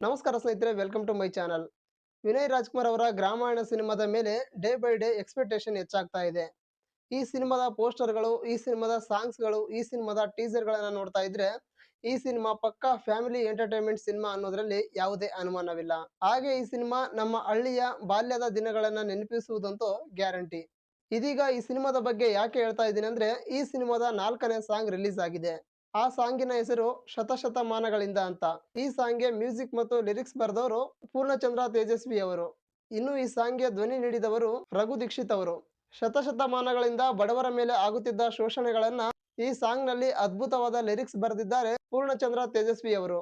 ನಮಸ್ಕಾರ ಸ್ನೇಹಿತರೆ, welcome to my channel. Vinay Rajkumar ಅವರ ಗ್ರಾಮಾಯಣ ಸಿನಿಮಾದ ಮೇಲೆ ಡೇ ಬೈ ಡೇ ಎಕ್ಸ್ಪೆಕ್ಟೇಷನ್ ಹೆಚ್ಚಾಗ್ತಾ ಇದೆ. ಈ ಸಿನಿಮಾದ ಪೋಸ್ಟರ್ಗಳು, ಈ ಸಿನಿಮಾದ ಸಾಂಗ್ಸ್ಗಳು, ಈ ಸಿನಿಮಾದ ಟೀಸರ್ಗಳನ್ನು ನೋಡ್ತಾ ಇದ್ರೆ ಈ ಸಿನಿಮಾ ಪಕ್ಕಾ ಫ್ಯಾಮಿಲಿ ಎಂಟರ್ಟೈನ್ಮೆಂಟ್ ಸಿನಿಮಾ ಅನ್ನೋದ್ರಲ್ಲಿ ಯಾವುದೇ ಅನುಮಾನವಿಲ್ಲ. ಹಾಗೆ ಈ ಸಿನಿಮಾ ನಮ್ಮ ಹಳ್ಳಿಯ ಬಾಲ್ಯದ ದಿನಗಳನ್ನ ನೆನಪಿಸುವುದಂತೂ ಗ್ಯಾರಂಟಿ. ಇದೀಗ ಈ ಸಿನಿಮಾದ ಬಗ್ಗೆ ಯಾಕೆ ಹೇಳ್ತಾ ಇದ್ದೀನಿ ಅಂದ್ರೆ, ಈ ಸಿನಿಮಾದ 4ನೇ ಸಾಂಗ್ ರಿಲೀಸ್ ಆಗಿದೆ. ಆ ಸಾಂಗಿನ ಹೆಸರು ಶತಶತಮಾನಗಳಿಂದ ಅಂತ. ಈ ಸಾಂಗ್ಗೆ ಮ್ಯೂಸಿಕ್ ಮತ್ತು ಲಿರಿಕ್ಸ್ ಬರೆದವರು ಪೂರ್ಣಚಂದ್ರ ತೇಜಸ್ವಿ ಅವರು. ಇನ್ನು ಈ ಸಾಂಗ್ಗೆ ಧ್ವನಿ ನೀಡಿದವರು ರಘು ದೀಕ್ಷಿತ್ ಅವರು. ಶತಶತಮಾನಗಳಿಂದ ಬಡವರ ಮೇಲೆ ಆಗುತ್ತಿದ್ದ ಶೋಷಣೆಗಳನ್ನ ಈ ಸಾಂಗ್ ನಲ್ಲಿ ಅದ್ಭುತವಾದ ಲಿರಿಕ್ಸ್ ಬರೆದಿದ್ದಾರೆ ಪೂರ್ಣಚಂದ್ರ ತೇಜಸ್ವಿ ಅವರು.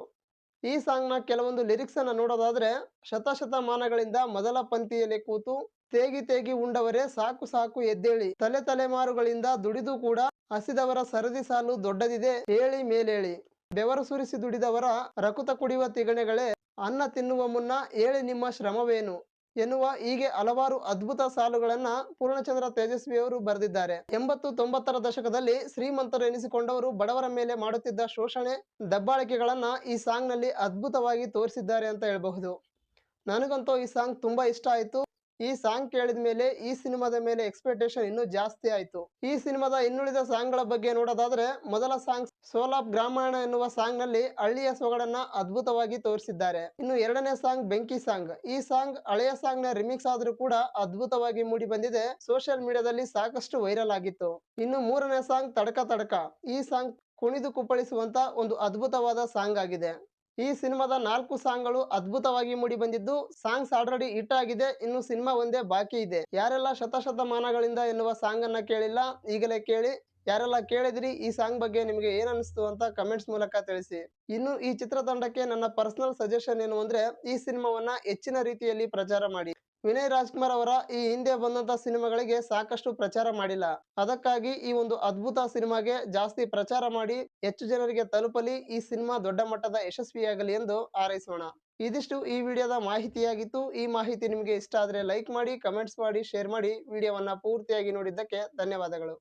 ಈ ಸಾಂಗ್ನ ಕೆಲವೊಂದು ಲಿರಿಕ್ಸ್ ಅನ್ನ ನೋಡೋದಾದ್ರೆ, ಶತಶತಮಾನಗಳಿಂದ ಮೊದಲ ಪಂಕ್ತಿಯಲ್ಲಿ ಕೂತು ತೇಗಿ ತೇಗಿ ಉಂಡವರೇ ಸಾಕು ಸಾಕು ಎದ್ದೇಳಿ, ತಲೆ ತಲೆಮಾರುಗಳಿಂದ ದುಡಿದು ಕೂಡ ಹಸಿದವರ ಸರದಿ ಸಾಲು ದೊಡ್ಡದಿದೆ ಹೇಳಿ ಮೇಲೇಳಿ, ಬೆವರು ಸುರಿಸಿ ದುಡಿದವರ ರಕುತ ಕುಡಿಯುವ ತಿಗಣೆಗಳೇ, ಅನ್ನ ತಿನ್ನುವ ಮುನ್ನ ಹೇಳಿ ನಿಮ್ಮ ಶ್ರಮವೇನು ಎನ್ನುವ ಹೀಗೆ ಹಲವಾರು ಅದ್ಭುತ ಸಾಲುಗಳನ್ನ ಪೂರ್ಣಚಂದ್ರ ತೇಜಸ್ವಿ ಅವರು ಬರೆದಿದ್ದಾರೆ. 80-90ರ ದಶಕದಲ್ಲಿ ಶ್ರೀಮಂತರು ಎನಿಸಿಕೊಂಡವರು ಬಡವರ ಮೇಲೆ ಮಾಡುತ್ತಿದ್ದ ಶೋಷಣೆ, ದಬ್ಬಾಳಿಕೆಗಳನ್ನ ಈ ಸಾಂಗ್ ನಲ್ಲಿ ಅದ್ಭುತವಾಗಿ ತೋರಿಸಿದ್ದಾರೆ ಅಂತ ಹೇಳಬಹುದು. ನನಗಂತೂ ಈ ಸಾಂಗ್ ತುಂಬಾ ಇಷ್ಟ ಆಯ್ತು. ಈ ಸಾಂಗ್ ಕೇಳಿದ ಮೇಲೆ ಈ ಸಿನಿಮಾದ ಮೇಲೆ ಎಕ್ಸ್ಪೆಕ್ಟೇಷನ್ ಇನ್ನೂ ಜಾಸ್ತಿ ಆಯ್ತು. ಈ ಸಿನಿಮಾದ ಇನ್ನುಳಿದ ಸಾಂಗ್ ಗಳ ಬಗ್ಗೆ ನೋಡೋದಾದ್ರೆ, ಮೊದಲ ಸಾಂಗ್ ಸೋಲ್ ಆಫ್ ಗ್ರಾಮಾಯಣ ಎನ್ನುವ ಸಾಂಗ್ ನಲ್ಲಿ ಹಳ್ಳಿಯ ಸೊಗಡನ್ನ ಅದ್ಭುತವಾಗಿ ತೋರಿಸಿದ್ದಾರೆ. ಇನ್ನು ಎರಡನೇ ಸಾಂಗ್ ಬೆಂಕಿ ಸಾಂಗ್. ಈ ಸಾಂಗ್ ಹಳೆಯ ಸಾಂಗ್ ನ ರಿಮಿಕ್ಸ್ ಆದ್ರೂ ಕೂಡ ಅದ್ಭುತವಾಗಿ ಮೂಡಿ ಬಂದಿದೆ. ಸೋಷಿಯಲ್ ಮೀಡಿಯಾದಲ್ಲಿ ಸಾಕಷ್ಟು ವೈರಲ್ ಆಗಿತ್ತು. ಇನ್ನು ಮೂರನೇ ಸಾಂಗ್ ತಡಕ ತಡಕ. ಈ ಸಾಂಗ್ ಕುಣಿದು ಕುಪ್ಪಳಿಸುವಂತ ಒಂದು ಅದ್ಭುತವಾದ ಸಾಂಗ್ ಆಗಿದೆ. ಈ ಸಿನಿಮಾದ 4 ಸಾಂಗ್ಗಳು ಅದ್ಭುತವಾಗಿ ಮೂಡಿ ಬಂದಿದ್ದು, ಸಾಂಗ್ಸ್ ಆಲ್ರೆಡಿ ಹಿಟ್ ಆಗಿದೆ. ಇನ್ನು ಸಿನಿಮಾ ಒಂದೇ ಬಾಕಿ ಇದೆ. ಯಾರೆಲ್ಲ ಶತಶತಮಾನಗಳಿಂದ ಎನ್ನುವ ಸಾಂಗ್ ಅನ್ನ ಕೇಳಿಲ್ಲ, ಈಗಲೇ ಕೇಳಿ. ಯಾರೆಲ್ಲ ಕೇಳಿದ್ರಿ, ಈ ಸಾಂಗ್ ಬಗ್ಗೆ ನಿಮಗೆ ಏನ್ ಅನಿಸ್ತು ಅಂತ ಕಮೆಂಟ್ಸ್ ಮೂಲಕ ತಿಳಿಸಿ. ಇನ್ನು ಈ ಚಿತ್ರತಂಡಕ್ಕೆ ನನ್ನ ಪರ್ಸನಲ್ ಸಜೆಷನ್ ಏನು ಅಂದ್ರೆ, ಈ ಸಿನಿಮಾವನ್ನ ಹೆಚ್ಚಿನ ರೀತಿಯಲ್ಲಿ ಪ್ರಚಾರ ಮಾಡಿ. ವಿನಯ್ ರಾಜ್ಕುಮಾರ್ ಅವರ ಈ ಹಿಂದೆ ಬಂದಂತ ಸಿನಿಮಾಗಳಿಗೆ ಸಾಕಷ್ಟು ಪ್ರಚಾರ ಮಾಡಿಲ್ಲ. ಅದಕ್ಕಾಗಿ ಈ ಒಂದು ಅದ್ಭುತ ಸಿನಿಮಾಗೆ ಜಾಸ್ತಿ ಪ್ರಚಾರ ಮಾಡಿ ಹೆಚ್ಚು ಜನರಿಗೆ ತಲುಪಲಿ, ಈ ಸಿನಿಮಾ ದೊಡ್ಡ ಮಟ್ಟದ ಯಶಸ್ವಿಯಾಗಲಿ ಎಂದು ಹಾರೈಸೋಣ. ಇದಿಷ್ಟು ಈ ವಿಡಿಯೋದ ಮಾಹಿತಿಯಾಗಿತ್ತು. ಈ ಮಾಹಿತಿ ನಿಮಗೆ ಇಷ್ಟ ಆದ್ರೆ ಲೈಕ್ ಮಾಡಿ, ಕಮೆಂಟ್ಸ್ ಮಾಡಿ, ಶೇರ್ ಮಾಡಿ. ವಿಡಿಯೋವನ್ನ ಪೂರ್ತಿಯಾಗಿ ನೋಡಿದ್ದಕ್ಕೆ ಧನ್ಯವಾದಗಳು.